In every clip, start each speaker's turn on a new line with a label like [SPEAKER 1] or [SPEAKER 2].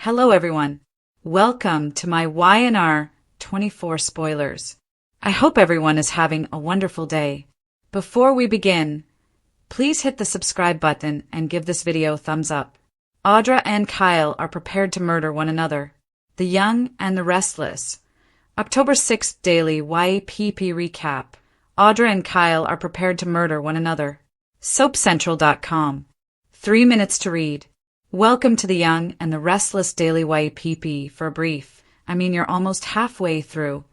[SPEAKER 1] Hello everyone. Welcome to my Y&R 24 Spoilers. I hope everyone is having a wonderful day. Before we begin, please hit the subscribe button and give this video a thumbs up. Audra and Kyle are prepared to murder one another. The Young and the Restless. October 6th Daily YPP Recap. Audra and Kyle are prepared to murder one another. SoapCentral.com. 3 minutes to read. Welcome to the Young and the Restless Daily YPP for a brief, you're almost halfway through,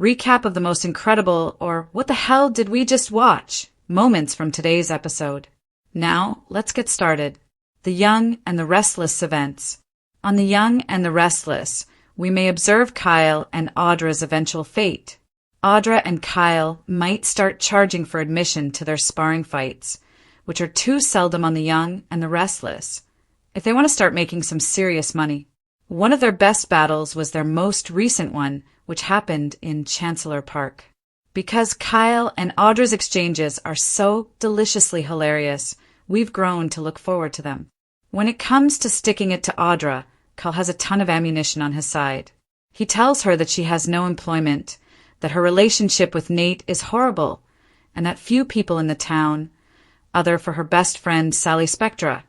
[SPEAKER 1] recap of the most incredible, or what the hell did we just watch, moments from today's episode. Now, let's get started. The Young and the Restless events. On The Young and the Restless, we may observe Kyle and Audra's eventual fate. Audra and Kyle might start charging for admission to their sparring fights, which are too seldom on The Young and the Restless, if they want to start making some serious money. One of their best battles was their most recent one, which happened in Chancellor Park. Because Kyle and Audra's exchanges are so deliciously hilarious, we've grown to look forward to them. When it comes to sticking it to Audra, Kyle has a ton of ammunition on his side. He tells her that she has no employment, that her relationship with Nate is horrible, and that few people in the town, other for her best friend Sally Spectra,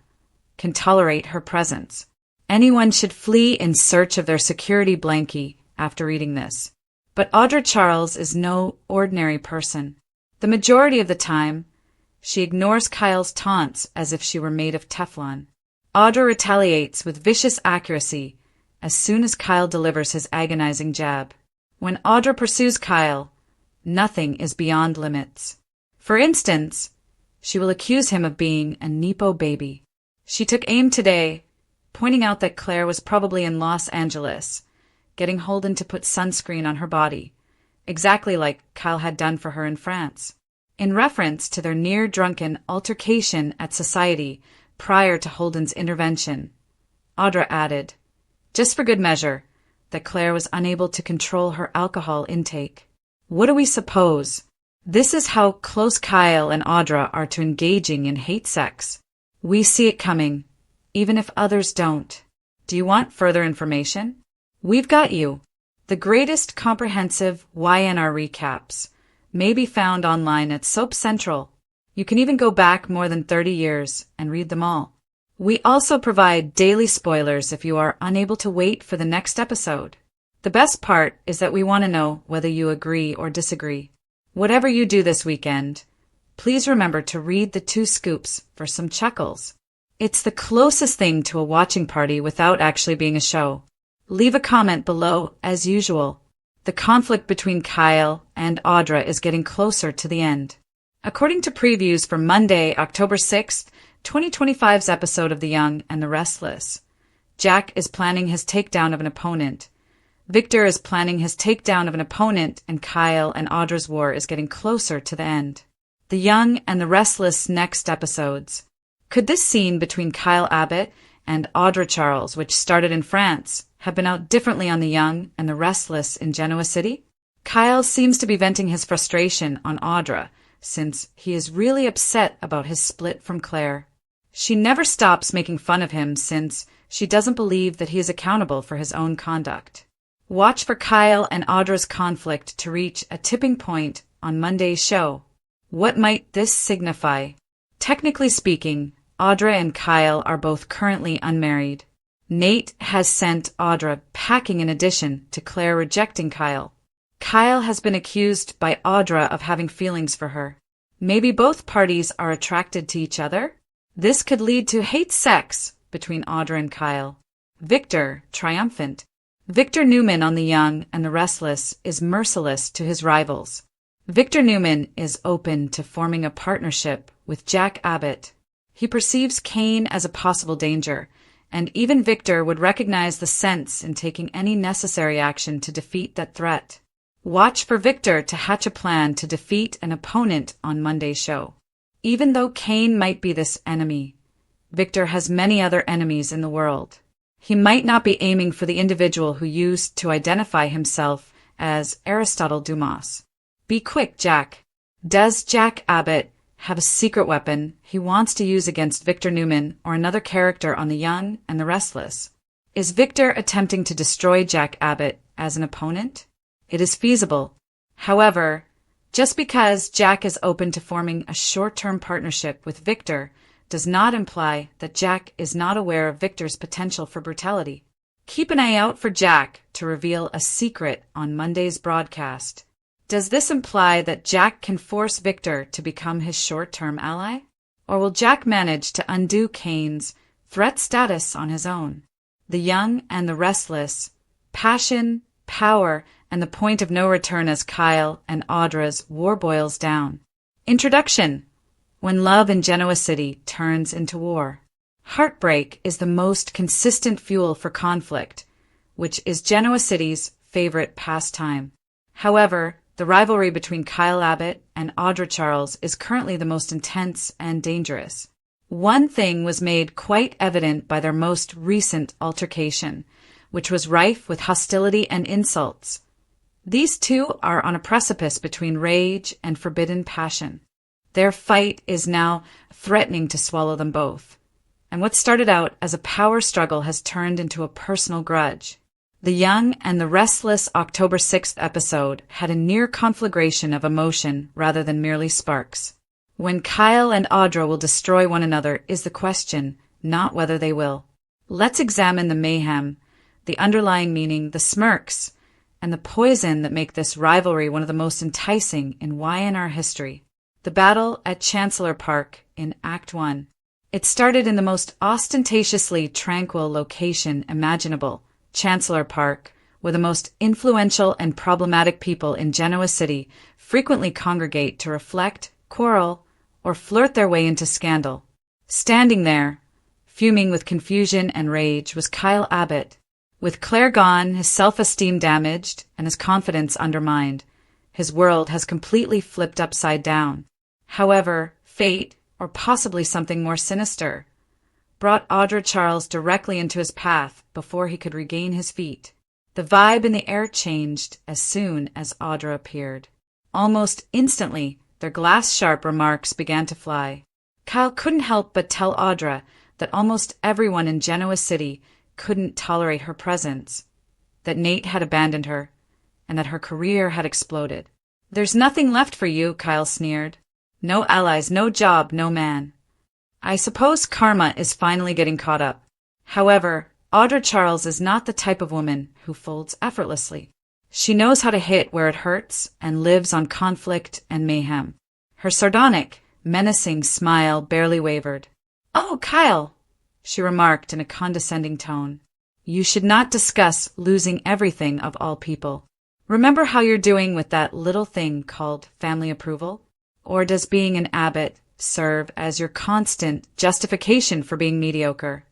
[SPEAKER 1] can tolerate her presence. Anyone should flee in search of their security blankie after reading this. But Audra Charles is no ordinary person. The majority of the time, she ignores Kyle's taunts as if she were made of Teflon. Audra retaliates with vicious accuracy as soon as Kyle delivers his agonizing jab. When Audra pursues Kyle, nothing is beyond limits. For instance, she will accuse him of being a Nepo baby. She took aim today, pointing out that Claire was probably in Los Angeles, getting Holden to put sunscreen on her body, exactly like Kyle had done for her in France. In reference to their near-drunken altercation at Society prior to Holden's intervention, Audra added, just for good measure, that Claire was unable to control her alcohol intake. What do we suppose? This is how close Kyle and Audra are to engaging in hate sex. We see it coming, even if others don't. Do you want further information? We've got you. The greatest comprehensive Y&R recaps may be found online at Soap Central. You can even go back more than 30 years and read them all. We also provide daily spoilers if you are unable to wait for the next episode. The best part is that we want to know whether you agree or disagree. Whatever you do this weekend, please remember to read the 2 scoops for some chuckles. It's the closest thing to a watching party without actually being a show. Leave a comment below as usual. The conflict between Kyle and Audra is getting closer to the end. According to previews for Monday, October 6th, 2025's episode of The Young and the Restless, Jack is planning his takedown of an opponent. Victor is planning his takedown of an opponent, and Kyle and Audra's war is getting closer to the end. The Young and the Restless next episodes. Could this scene between Kyle Abbott and Audra Charles, which started in France, have been out differently on The Young and the Restless in Genoa City? Kyle seems to be venting his frustration on Audra, since he is really upset about his split from Claire. She never stops making fun of him since she doesn't believe that he is accountable for his own conduct. Watch for Kyle and Audra's conflict to reach a tipping point on Monday's show. What might this signify? Technically speaking, Audra and Kyle are both currently unmarried. Nate has sent Audra packing in addition to Claire rejecting Kyle. Kyle has been accused by Audra of having feelings for her. Maybe both parties are attracted to each other? This could lead to hate sex between Audra and Kyle. Victor, triumphant. Victor Newman on The Young and the Restless is merciless to his rivals. Victor Newman is open to forming a partnership with Jack Abbott. He perceives Kane as a possible danger, and even Victor would recognize the sense in taking any necessary action to defeat that threat. Watch for Victor to hatch a plan to defeat an opponent on Monday's show. Even though Kane might be this enemy, Victor has many other enemies in the world. He might not be aiming for the individual who used to identify himself as Aristotle Dumas. Be quick, Jack. Does Jack Abbott have a secret weapon he wants to use against Victor Newman or another character on The Young and the Restless? Is Victor attempting to destroy Jack Abbott as an opponent? It is feasible. However, just because Jack is open to forming a short-term partnership with Victor does not imply that Jack is not aware of Victor's potential for brutality. Keep an eye out for Jack to reveal a secret on Monday's broadcast. Does this imply that Jack can force Victor to become his short-term ally? Or will Jack manage to undo Kane's threat status on his own? The Young and the Restless, passion, power, and the point of no return as Kyle and Audra's war boils down. Introduction: when love in Genoa City turns into war. Heartbreak is the most consistent fuel for conflict, which is Genoa City's favorite pastime. However, the rivalry between Kyle Abbott and Audra Charles is currently the most intense and dangerous. One thing was made quite evident by their most recent altercation, which was rife with hostility and insults. These two are on a precipice between rage and forbidden passion. Their fight is now threatening to swallow them both. And what started out as a power struggle has turned into a personal grudge. The Young and the Restless October 6th episode had a near conflagration of emotion rather than merely sparks. When Kyle and Audra will destroy one another is the question, not whether they will. Let's examine the mayhem, the underlying meaning, the smirks, and the poison that make this rivalry one of the most enticing in Y&R history. The battle at Chancellor Park in Act 1. It started in the most ostentatiously tranquil location imaginable, Chancellor Park, where the most influential and problematic people in Genoa City frequently congregate to reflect, quarrel, or flirt their way into scandal. Standing there, fuming with confusion and rage, was Kyle Abbott. With Claire gone, his self-esteem damaged, and his confidence undermined, his world has completely flipped upside down. However, fate, or possibly something more sinister, brought Audra Charles directly into his path before he could regain his feet. The vibe in the air changed as soon as Audra appeared. Almost instantly, their glass-sharp remarks began to fly. Kyle couldn't help but tell Audra that almost everyone in Genoa City couldn't tolerate her presence, that Nate had abandoned her, and that her career had exploded. "There's nothing left for you," Kyle sneered. "No allies, no job, no man. I suppose karma is finally getting caught up." However, Audra Charles is not the type of woman who folds effortlessly. She knows how to hit where it hurts and lives on conflict and mayhem. Her sardonic, menacing smile barely wavered. "Oh, Kyle," she remarked in a condescending tone. "You should not discuss losing everything of all people. Remember how you're doing with that little thing called family approval? Or does being an Abbott serve as your constant justification for being mediocre?"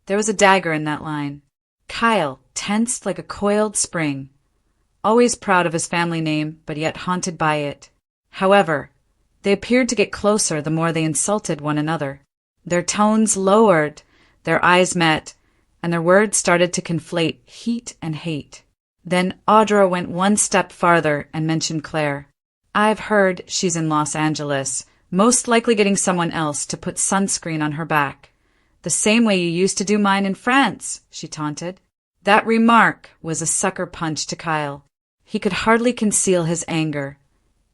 [SPEAKER 1] There was a dagger in that line. Kyle tensed like a coiled spring, always proud of his family name, but yet haunted by it. However, they appeared to get closer the more they insulted one another. Their tones lowered, their eyes met, and their words started to conflate heat and hate. Then Audra went one step farther and mentioned Claire. "I've heard she's in Los Angeles, most likely getting someone else to put sunscreen on her back. The same way you used to do mine in France," she taunted. That remark was a sucker punch to Kyle. He could hardly conceal his anger.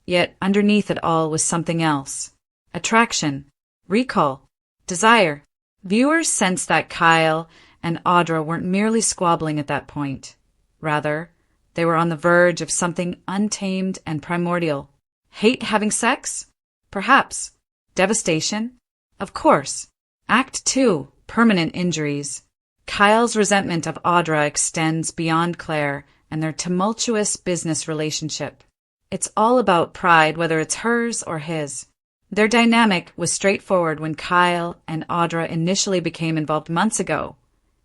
[SPEAKER 1] Yet underneath it all was something else. Attraction, recall, desire. Viewers sensed that Kyle and Audra weren't merely squabbling at that point. Rather, they were on the verge of something untamed and primordial. Hate having sex? Perhaps. Devastation? Of course. Act 2. Permanent injuries. Kyle's resentment of Audra extends beyond Claire and their tumultuous business relationship. It's all about pride, whether it's hers or his. Their dynamic was straightforward when Kyle and Audra initially became involved months ago.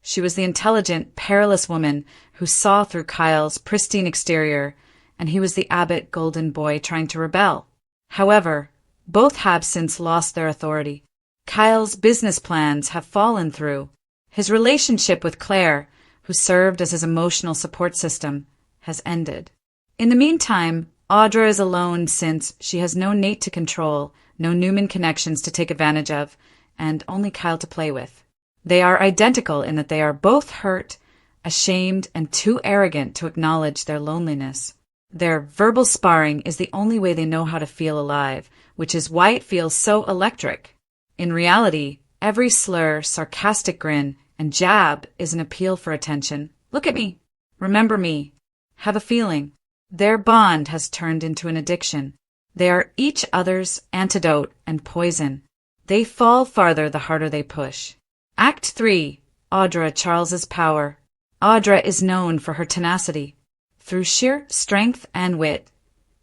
[SPEAKER 1] She was the intelligent, perilous woman who saw through Kyle's pristine exterior, and he was the Abbott golden boy trying to rebel. However, both have since lost their authority. Kyle's business plans have fallen through. His relationship with Claire, who served as his emotional support system, has ended. In the meantime, Audra is alone since she has no Nate to control, no Newman connections to take advantage of, and only Kyle to play with. They are identical in that they are both hurt, ashamed, and too arrogant to acknowledge their loneliness. Their verbal sparring is the only way they know how to feel alive, which is why it feels so electric. In reality, every slur, sarcastic grin, and jab is an appeal for attention. Look at me. Remember me. Have a feeling. Their bond has turned into an addiction. They are each other's antidote and poison. They fall farther the harder they push. Act 3. Audra, Charles's power. Audra is known for her tenacity. Through sheer strength and wit,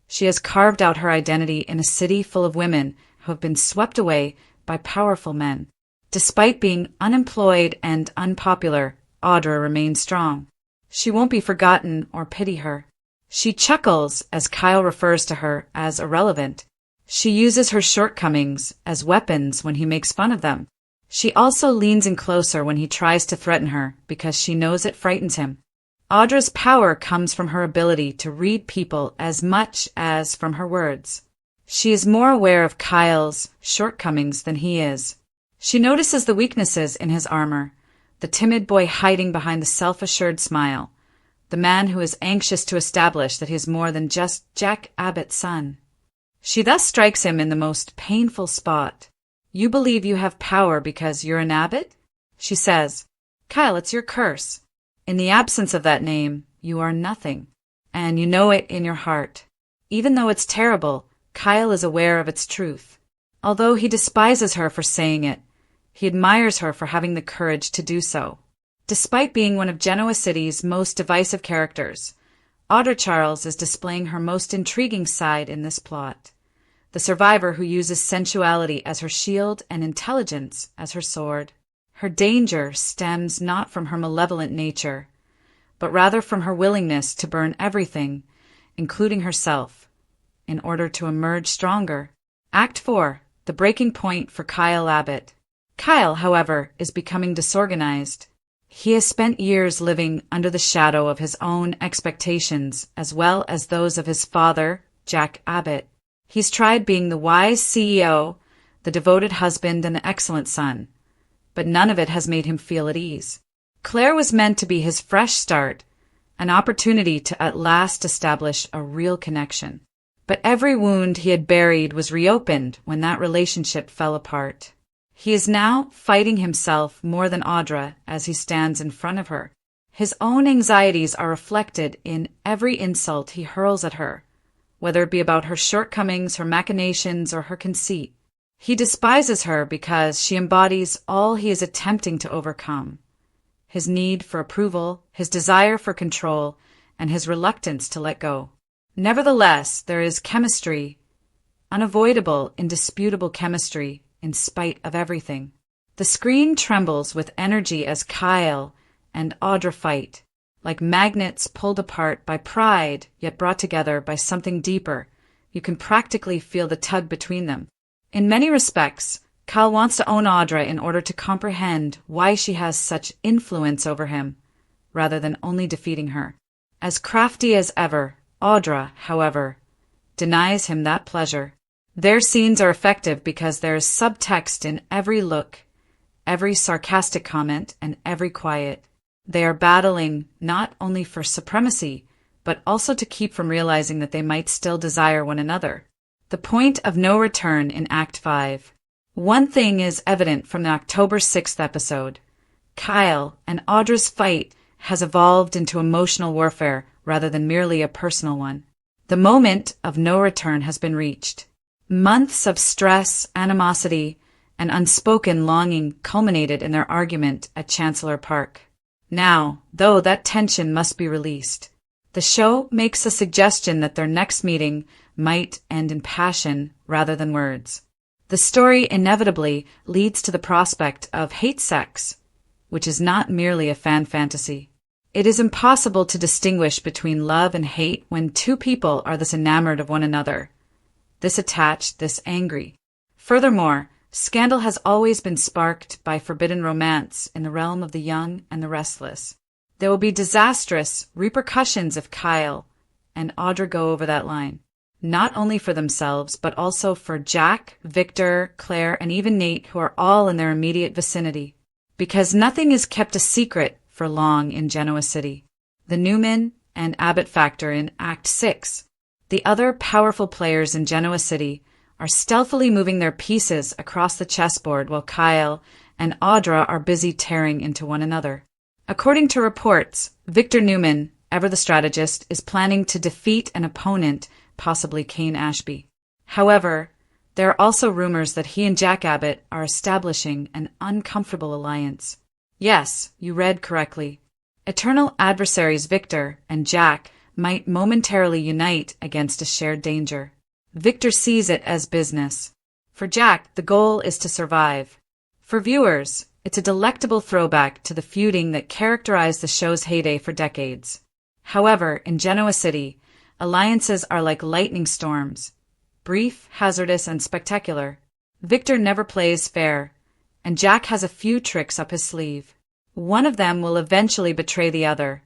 [SPEAKER 1] she has carved out her identity in a city full of women who have been swept away by powerful men. Despite being unemployed and unpopular, Audra remains strong. She won't be forgotten or pity her. She chuckles as Kyle refers to her as irrelevant. She uses her shortcomings as weapons when he makes fun of them. She also leans in closer when he tries to threaten her because she knows it frightens him. Audra's power comes from her ability to read people as much as from her words. She is more aware of Kyle's shortcomings than he is. She notices the weaknesses in his armor, the timid boy hiding behind the self-assured smile, the man who is anxious to establish that he is more than just Jack Abbott's son. She thus strikes him in the most painful spot. "You believe you have power because you're an Abbott?" She says. "Kyle, it's your curse. In the absence of that name, you are nothing, and you know it in your heart." Even though it's terrible, Kyle is aware of its truth. Although he despises her for saying it, he admires her for having the courage to do so. Despite being one of Genoa City's most divisive characters, Audra Charles is displaying her most intriguing side in this plot. The survivor who uses sensuality as her shield and intelligence as her sword. Her danger stems not from her malevolent nature, but rather from her willingness to burn everything, including herself, in order to emerge stronger. Act 4. The breaking point for Kyle Abbott. Kyle, however, is becoming disorganized. He has spent years living under the shadow of his own expectations as well as those of his father, Jack Abbott. He's tried being the wise CEO, the devoted husband, and the excellent son, but none of it has made him feel at ease. Claire was meant to be his fresh start, an opportunity to at last establish a real connection. But every wound he had buried was reopened when that relationship fell apart. He is now fighting himself more than Audra as he stands in front of her. His own anxieties are reflected in every insult he hurls at her, whether it be about her shortcomings, her machinations, or her conceit. He despises her because she embodies all he is attempting to overcome: his need for approval, his desire for control, and his reluctance to let go. Nevertheless, there is chemistry, unavoidable, indisputable chemistry, in spite of everything. The screen trembles with energy as Kyle and Audra fight, like magnets pulled apart by pride, yet brought together by something deeper. You can practically feel the tug between them. In many respects, Kyle wants to own Audra in order to comprehend why she has such influence over him, rather than only defeating her. As crafty as ever, Audra, however, denies him that pleasure. Their scenes are effective because there is subtext in every look, every sarcastic comment, and every quiet. They are battling not only for supremacy, but also to keep from realizing that they might still desire one another. The point of no return in Act 5. One thing is evident from the October 6th episode. Kyle and Audra's fight has evolved into emotional warfare rather than merely a personal one. The moment of no return has been reached. Months of stress, animosity, and unspoken longing culminated in their argument at Chancellor Park. Now, though, that tension must be released. The show makes a suggestion that their next meeting might end in passion rather than words. The story inevitably leads to the prospect of hate sex, which is not merely a fan fantasy. It is impossible to distinguish between love and hate when two people are this enamored of one another, this attached, this angry. Furthermore, scandal has always been sparked by forbidden romance in the realm of the young and the restless. There will be disastrous repercussions if Kyle and Audra go over that line, not only for themselves, but also for Jack, Victor, Claire, and even Nate, who are all in their immediate vicinity. because nothing is kept a secret for long in Genoa City. The Newman and Abbott factor in Act 6. The other powerful players in Genoa City are stealthily moving their pieces across the chessboard while Kyle and Audra are busy tearing into one another. According to reports, Victor Newman, ever the strategist, is planning to defeat an opponent, possibly Kane Ashby. However, there are also rumors that he and Jack Abbott are establishing an uncomfortable alliance. Yes, you read correctly. Eternal adversaries Victor and Jack might momentarily unite against a shared danger. Victor sees it as business. For Jack, the goal is to survive. For viewers, it's a delectable throwback to the feuding that characterized the show's heyday for decades. However, in Genoa City, alliances are like lightning storms. Brief, hazardous, and spectacular. Victor never plays fair, and Jack has a few tricks up his sleeve. One of them will eventually betray the other,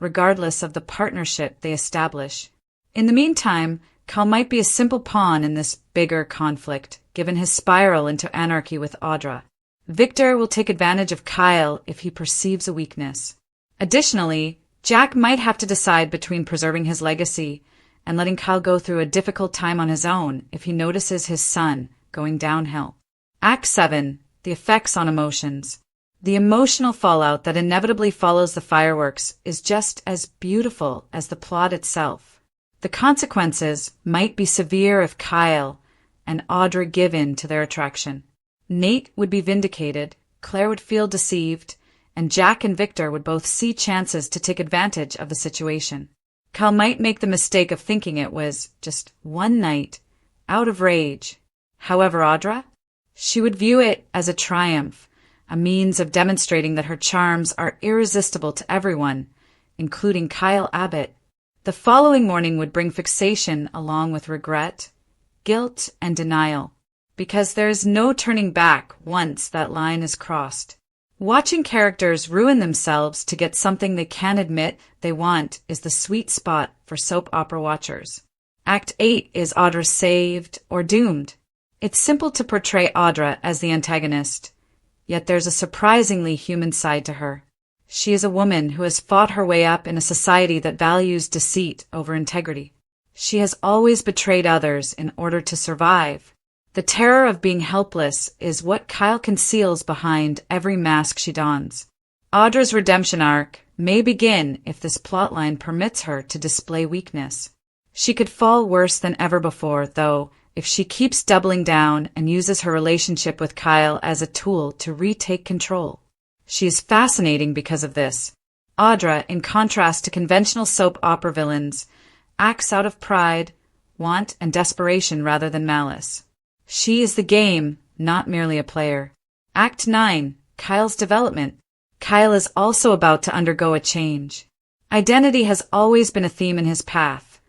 [SPEAKER 1] regardless of the partnership they establish. In the meantime, Kyle might be a simple pawn in this bigger conflict, given his spiral into anarchy with Audra. Victor will take advantage of Kyle if he perceives a weakness. Additionally, Jack might have to decide between preserving his legacy and letting Kyle go through a difficult time on his own if he notices his son going downhill. Act 7. The effects on emotions. The emotional fallout that inevitably follows the fireworks is just as beautiful as the plot itself. The consequences might be severe if Kyle and Audra give in to their attraction. Nate would be vindicated, Claire would feel deceived, and Jack and Victor would both see chances to take advantage of the situation. Kyle might make the mistake of thinking it was just one night, out of rage. However, Audra? She would view it as a triumph, a means of demonstrating that her charms are irresistible to everyone, including Kyle Abbott. The following morning would bring fixation along with regret, guilt, and denial, because there is no turning back once that line is crossed. Watching characters ruin themselves to get something they can't admit they want is the sweet spot for soap opera watchers. Act 8 is Audra saved or doomed. It's simple to portray Audra as the antagonist, yet there's a surprisingly human side to her. She is a woman who has fought her way up in a society that values deceit over integrity. She has always betrayed others in order to survive. The terror of being helpless is what Kyle conceals behind every mask she dons. Audra's redemption arc may begin if this plotline permits her to display weakness. She could fall worse than ever before, though, if she keeps doubling down and uses her relationship with Kyle as a tool to retake control. She is fascinating because of this. Audra, in contrast to conventional soap opera villains, acts out of pride, want, and desperation rather than malice. She is the game, not merely a player. Act 9. Kyle's development. Kyle is also about to undergo a change. Identity has always been a theme in his path,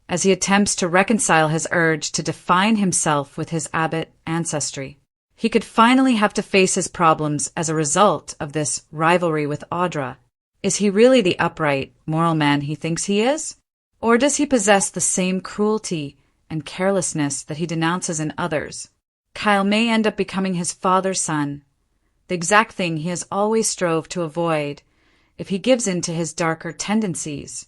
[SPEAKER 1] as he attempts to reconcile his urge to define himself with his Abbott ancestry. He could finally have to face his problems as a result of this rivalry with Audra. Is he really the upright, moral man he thinks he is? Or does he possess the same cruelty and carelessness that he denounces in others? Kyle may end up becoming his father's son, the exact thing he has always strove to avoid, if he gives in to his darker tendencies,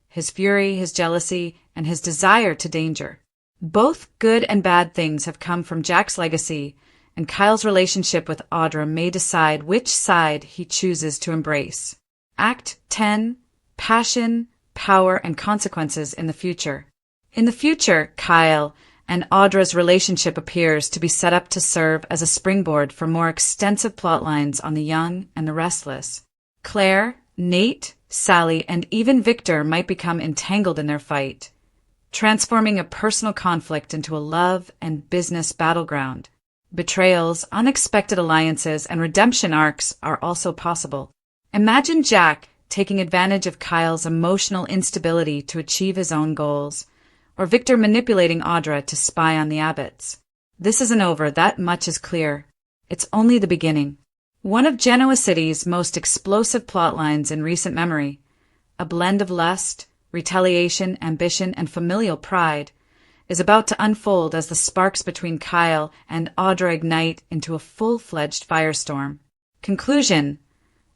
[SPEAKER 1] his fury, his jealousy, and his desire to danger. Both good and bad things have come from Jack's legacy, and Kyle's relationship with Audra may decide which side he chooses to embrace. Act 10. Passion, power, and consequences in the future. In the future, Kyle and Audra's relationship appears to be set up to serve as a springboard for more extensive plotlines on the young and the restless. Claire, Nate, Sally, and even Victor might become entangled in their fight, transforming a personal conflict into a love and business battleground. Betrayals, unexpected alliances, and redemption arcs are also possible. Imagine Jack taking advantage of Kyle's emotional instability to achieve his own goals, or Victor manipulating Audra to spy on the Abbotts. This isn't over, that much is clear. It's only the beginning. One of Genoa City's most explosive plotlines in recent memory, a blend of lust, retaliation, ambition, and familial pride, is about to unfold as the sparks between Kyle and Audra ignite into a full-fledged firestorm. Conclusion: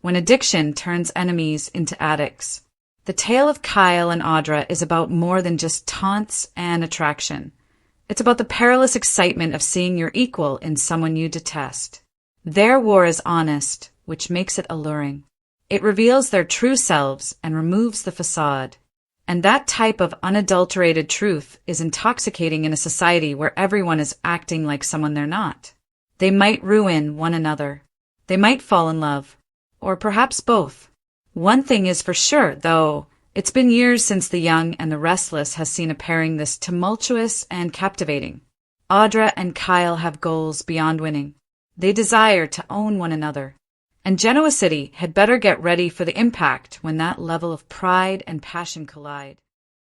[SPEAKER 1] when addiction turns enemies into addicts. The tale of Kyle and Audra is about more than just taunts and attraction. It's about the perilous excitement of seeing your equal in someone you detest. Their war is honest, which makes it alluring. It reveals their true selves and removes the facade. And that type of unadulterated truth is intoxicating in a society where everyone is acting like someone they're not. They might ruin one another. They might fall in love. Or perhaps both. One thing is for sure, though, it's been years since The Young and the Restless has seen a pairing this tumultuous and captivating. Audra and Kyle have goals beyond winning. They desire to own one another. And Genoa City had better get ready for the impact when that level of pride and passion collide.